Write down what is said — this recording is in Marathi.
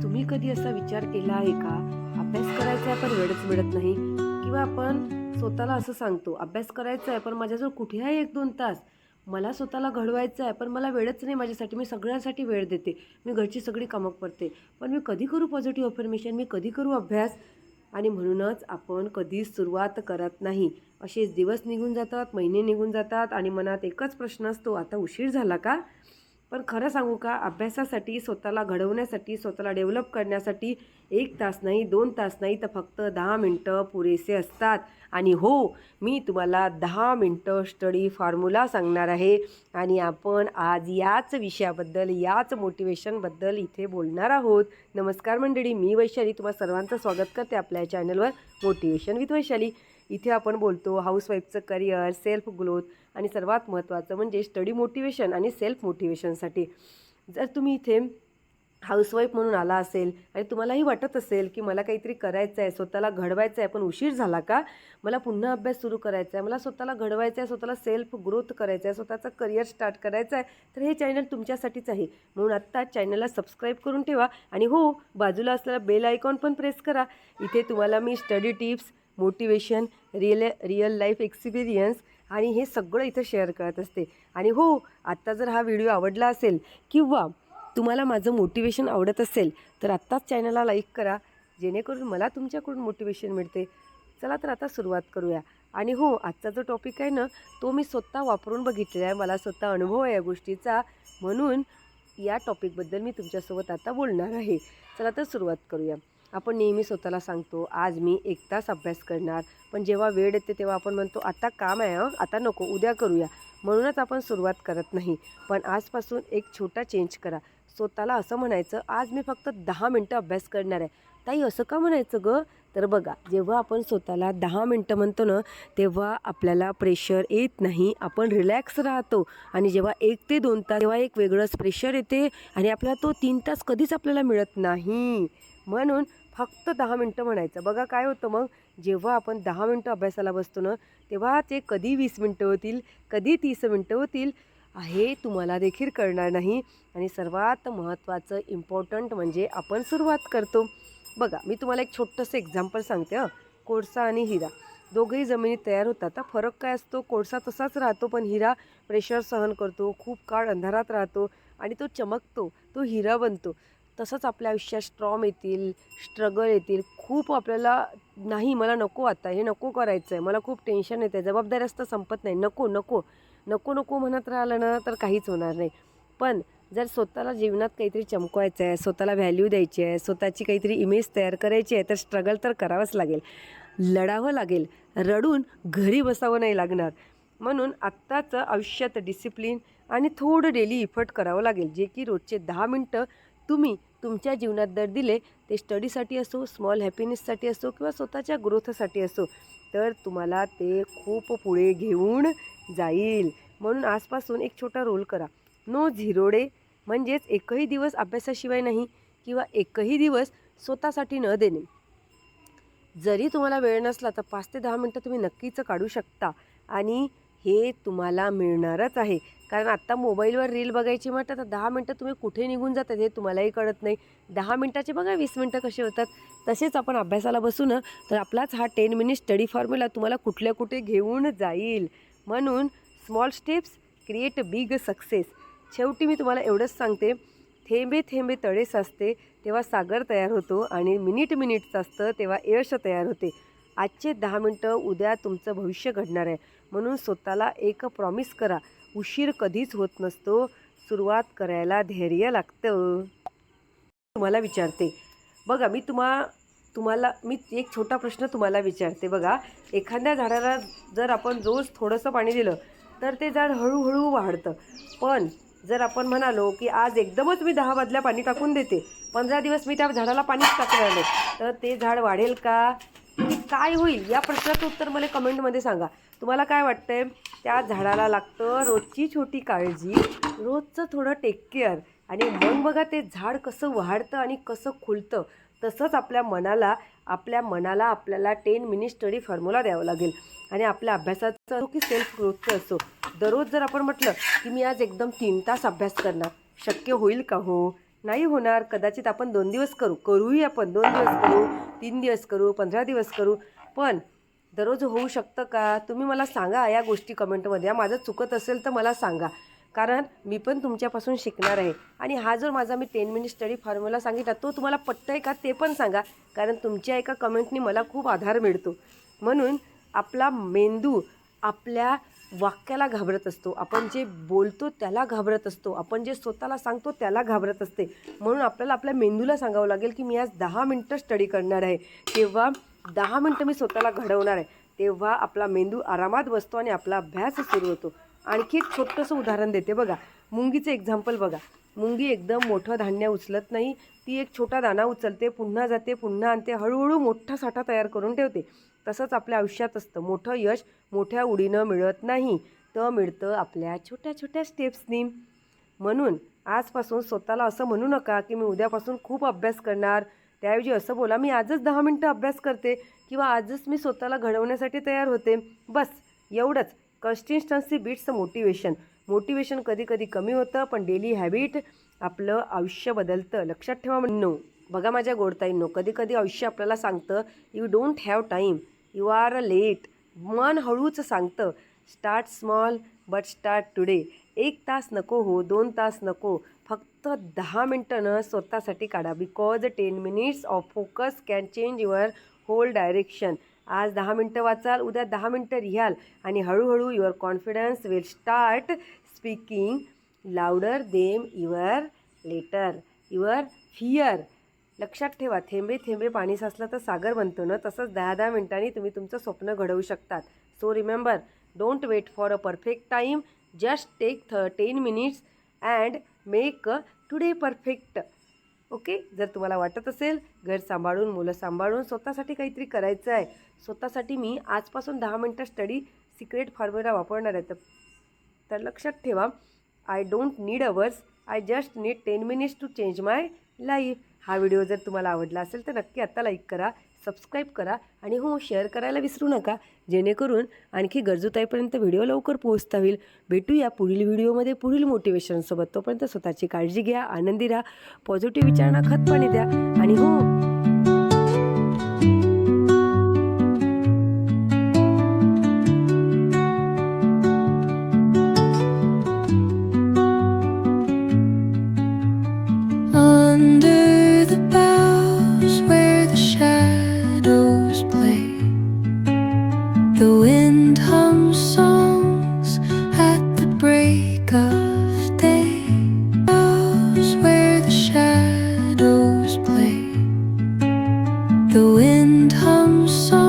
तुम्ही कधी असा विचार केला आहे का, अभ्यास करायचा आहे पण वेळच मिळत नाही, किंवा आपण स्वतःला असं सांगतो अभ्यास करायचा आहे पण माझ्याजवळ कुठे आहे 1-2 तास, मला स्वतःला घडवायचं आहे पण मला वेळच नाही माझ्यासाठी, मी सगळ्यांसाठी वेळ देते, मी घरची सगळी कामं करते, पण मी कधी करू पॉझिटिव्ह अफर्मेशन, मी कधी करू अभ्यास. आणि म्हणूनच आपण कधीच सुरुवात करत नाही. असेच दिवस निघून जातात, महिने निघून जातात आणि मनात एकच प्रश्न असतो, आता उशीर झाला का? पण खरं सांगू का, अभ्यासासाठी, स्वतःला घडवण्यासाठी, स्वतःला डेव्हलप करण्यासाठी 1 तास नाही, 2 तास नाही, तर फक्त 10 मिनटं पुरेसे असतात. आणि हो, मी तुम्हाला 10 मिनटं स्टडी फॉर्म्युला सांगणार आहे. आणि आपण आज याच विषयाबद्दल, याच मोटिवेशनबद्दल इथे बोलणार आहोत. नमस्कार मंडळी, मी वैशाली तुम्हा सर्वांचं स्वागत करते आपल्या चॅनलवर मोटिवेशन विथ वैशाली. इथे आपण बोलतो हाऊसवाईफचं करिअर, सेल्फ ग्रोथ आणि सर्वात महत्त्वाचं म्हणजे स्टडी मोटिवेशन आणि सेल्फ मोटिवेशनसाठी. जर तुम्ही इथे हाऊसवाईफ म्हणून आला असेल आणि तुम्हालाही वाटत असेल की मला काहीतरी करायचं आहे, स्वतःला घडवायचं आहे, पण उशीर झाला का, मला पुन्हा अभ्यास सुरू करायचा आहे, मला स्वतःला घडवायचं आहे, स्वतःला सेल्फ ग्रोथ करायचं आहे, स्वतःचं करिअर स्टार्ट करायचं आहे, तर हे चॅनल तुमच्यासाठीच आहे. म्हणून आत्ता चॅनलला सबस्क्राईब करून ठेवा आणि हो, बाजूला असलेला बेल आयकॉन पण प्रेस करा. इथे तुम्हाला मी study tips, motivation, real life experience आणि हे सगळं इथं शेअर करत असते. आणि हो, आत्ता जर हा व्हिडिओ आवडला असेल किंवा तुम्हाला माझं मोटिवेशन आवडत असेल तर आत्ताच चॅनलला लाईक करा, जेणेकरून मला तुमच्याकडून मोटिवेशन मिळते. चला तर आता सुरुवात करूया. आणि हो, आजचा जो टॉपिक आहे ना, तो मी स्वतः वापरून बघितलेला आहे, मला स्वतः अनुभव आहे या गोष्टीचा, म्हणून या टॉपिकबद्दल मी तुमच्यासोबत आता बोलणार आहे. चला तर सुरुवात करूया. आपण नेहमी स्वतःला सांगतो आज मी 1 तास अभ्यास करणार, पण जेव्हा वेळ येते तेव्हा आपण म्हणतो आता काम आहे, आता नको, उद्या करूया, म्हणूनच आपण सुरुवात करत नाही. पण आजपासून एक छोटा चेंज करा. स्वतःला असं म्हणायचं, आज मी फक्त 10 मिनटं अभ्यास करणार आहे. ताई असं का म्हणायचं गं? तर बघा, जेव्हा आपण स्वतःला 10 मिनटं म्हणतो ना, तेव्हा आपल्याला प्रेशर येत नाही, आपण रिलॅक्स राहतो. आणि जेव्हा 1 ते 2 तास, तेव्हा एक वेगळंच प्रेशर येते आणि आपल्याला तो 3 तास कधीच आपल्याला मिळत नाही. म्हणून फक्त 10 मिनटं म्हणायचं. बघा काय होतं मग, जेव्हा आपण 10 मिनटं अभ्यासाला बसतो ना, तेव्हा ते कधी 20 मिनटं होतील, कधी 30 मिनटं होतील, हे तुम्हाला देखील कळणार नाही. आणि सर्वात महत्त्वाचं इम्पॉर्टंट म्हणजे आपण सुरुवात करतो. बघा, मी तुम्हाला एक छोटंसं एक्झाम्पल सांगते हां. कोळसा आणि हिरा दोघंही जमिनीत तयार होतात. आता फरक काय असतो, कोळसा तसाच राहतो पण हिरा प्रेशर सहन करतो, खूप काळ अंधारात राहतो आणि तो चमकतो, तो हिरा बनतो. तसंच आपल्या आयुष्यात स्ट्रॉम येतील, स्ट्रगल येतील, खूप आपल्याला नाही, मला नको, आता हे नको करायचं आहे, मला खूप टेन्शन येते, जबाबदारी असतं संपत नाही, नको नको नको नको म्हणत राहिलं ना तर काहीच होणार नाही. पण जर स्वतःला जीवनात काहीतरी चमकवायचं आहे, स्वतःला व्हॅल्यू द्यायची आहे, स्वतःची काहीतरी इमेज तयार करायची आहे, तर स्ट्रगल तर करावंच लागेल, लढावं लागेल, रडून घरी बसावं नाही लागणार. म्हणून आत्ताचं आयुष्यात डिसिप्लिन आणि थोडं डेली इफर्ट करावं लागेल, जे की रोजचे 10 मिनटं तुम्ही तुमच्या जीवनात जर दिले, ते स्टडीसाठी असो, स्मॉल हॅपीनेससाठी असो किंवा स्वतःच्या ग्रोथसाठी असो, तर तुम्हाला ते खूप पुढे घेऊन जाईल. म्हणून आजपासून एक छोटा रोल करा. नो झिरो डे, म्हणजेच एकही दिवस अभ्यासाशिवाय नाही किंवा एकही दिवस स्वतःसाठी न देणे. जरी तुम्हाला वेळ नसला तर 5 ते 10 मिनटं तुम्ही नक्कीच काढू शकता आणि हे तुम्हाला मिळणारच आहे. कारण आत्ता मोबाईलवर रील बघायची म्हटलं तर 10 मिनटं तुम्ही कुठे निघून जातात हे तुम्हालाही कळत नाही. 10 मिनटाचे बघा 20 मिनटं कसे होतात. तसेच आपण अभ्यासाला बसू ना, तर आपलाच हा 10 मिनिट स्टडी फॉर्म्युला तुम्हाला कुठल्या कुठे घेऊन जाईल. म्हणून small steps create big success. शेवटी मी तुम्हाला एवढंच सांगते, थेंबे थेंबे तळे साचते तेव्हा सागर तयार होतो आणि मिनिट मिनिटचं असतं तेव्हा यश तयार होते. आजचे 10 मिनटं उद्या तुमचं भविष्य घडणार आहे. म्हणून स्वतःला एक प्रॉमिस करा, उशीर कधीच होत नसतो, सुरुवात करायला धैर्य लागतं. तुम्हाला विचारते बघा, तुम्हाला मी एक छोटा प्रश्न तुम्हाला विचारते. बघा, एखाद्या झाडाला जर आपण रोज थोडंसं पाणी दिलं तर ते झाड हळूहळू वाढतं. पण जर आपण म्हणालो की आज एकदमच मी 10 बादल्या पाणी टाकून देते, 15 दिवस मी त्या झाडाला पाणीच टाकणार नाही, तर ते झाड वाढेल का? की काय होईल? या प्रश्नाचं उत्तर मला कमेंटमध्ये सांगा. तुम्हाला काय वाटतंय? त्या झाडाला लागतं रोजची छोटी काळजी, रोजचं थोडं टेक केअर आणि मग बघा ते झाड कसं वाढतं आणि कसं खुलतं. तसंच आपल्या मनाला आपल्याला 10 मिनिट स्टडी फॉर्म्युला द्यावं लागेल. आणि आपल्या अभ्यासाचं असो की सेल्फ ग्रोथचं असो, दररोज जर आपण म्हटलं की मी आज एकदम 3 तास अभ्यास करणार, शक्य होईल का हो? नाही होणार, कदाचित आपण 2 दिवस करूही आपण 2 दिवस करू, 3 दिवस करू, 15 दिवस करू, पण दररोज होऊ शकतं का? तुम्ही मला सांगा या गोष्टी कमेंटमध्ये. माझं चुकत असेल तर मला सांगा, कारण मी पण तुमच्यापासून शिकणार आहे. आणि हा जो माझा मी 10 मिनिट स्टडी फॉर्म्युला सांगितला तो तुम्हाला पटतंय का ते पण सांगा, कारण तुमच्या एका कमेंटनी मला खूप आधार मिळतो. म्हणून आपला मेंदू आपल्या वाक्याला घाबरत असतो, आपण जे बोलतो त्याला घाबरत असतो, आपण जे स्वतःला सांगतो त्याला घाबरत असते. म्हणून आपल्याला आपल्या मेंदूला सांगावं लागेल की मी आज 10 मिनटं स्टडी करणार आहे, तेव्हा 10 मिनटं मी स्वतःला घडवणार आहे. तेव्हा आपला मेंदू आरामात बसतो आणि आपला अभ्यास सुरू होतो. आणखी एक छोटंसं उदाहरण देते बघा. मुंगीचं एक्झाम्पल बघा. मुंगी एकदम मोठं धान्य उचलत नाही, ती एक छोटा दाणा उचलते, पुन्हा जाते, पुन्हा आणते, हळूहळू मोठा साठा तयार करून ठेवते. तसंच आपल्या आयुष्यात असतं. मोठं यश मोठ्या उडीनं मिळत नाही, तर मिळतं आपल्या छोट्या छोट्या स्टेप्सनी. म्हणून आजपासून स्वतःला असं म्हणू नका की मी उद्यापासून खूप अभ्यास करणार. त्याऐवजी असं बोला, मी आजच 10 मिनटं अभ्यास करते किंवा आजच मी स्वतःला घडवण्यासाठी तयार होते. बस एवढंच. Consistency beats motivation. मोटिवेशन कधी कधी कमी होतं, पण डेली हॅबिट आपलं आयुष्य बदलतं. लक्षात ठेवा म्हणून. बघा माझ्या गोडताईंनो, कधी कधी आयुष्य आपल्याला सांगतं you don't have time, you are late. मन हळूच सांगतं start small but start today. 1 तास नको हो, 2 तास नको, फक्त 10 मिनटं न स्वतःसाठी काढा. Because 10 minutes of focus can change your whole direction. आज 10 मिनटं वाचाल, उद्या 10 मिनटं लिहाल आणि हळूहळू your confidence will start speaking louder them your fear. लक्षात ठेवा, थेंबे थेंबे पाणी साचलं तर सागर बनतो ना, तसंच 10-10 मिनिटांनी तुम्ही तुमचं स्वप्न घडवू शकतात. So remember, don't wait for a perfect time, just take 10 minutes and make today perfect. Okay. जर तुम्हाला वाटत असेल घर सांभाळून, मुलं सांभाळून स्वतःसाठी काहीतरी करायचं आहे, स्वतःसाठी मी आजपासून 10 मिनटं स्टडी सिक्रेट फॉर्म्युला वापरणार आहे, तर लक्षात ठेवा, I don't need hours, I just need 10 minutes to change my life. हा व्हिडिओ जर तुम्हाला आवडला असेल तर नक्की आत्ता लाईक करा, सबस्क्राईब करा आणि हो, शेअर करायला विसरू नका, जेणेकरून आणखी गरजूताईपर्यंत व्हिडिओ लवकर पोहोचता होईल. भेटूया पुढील व्हिडिओमध्ये पुढील मोटिवेशनसोबत. तोपर्यंत स्वतःची काळजी घ्या, आनंदी राहा, पॉझिटिव्ह विचारांना खतपाणी द्या आणि हो, under the boughs where the shadows play, the wind hums songs at the break of day. Boughs where the shadows play, the wind hums songs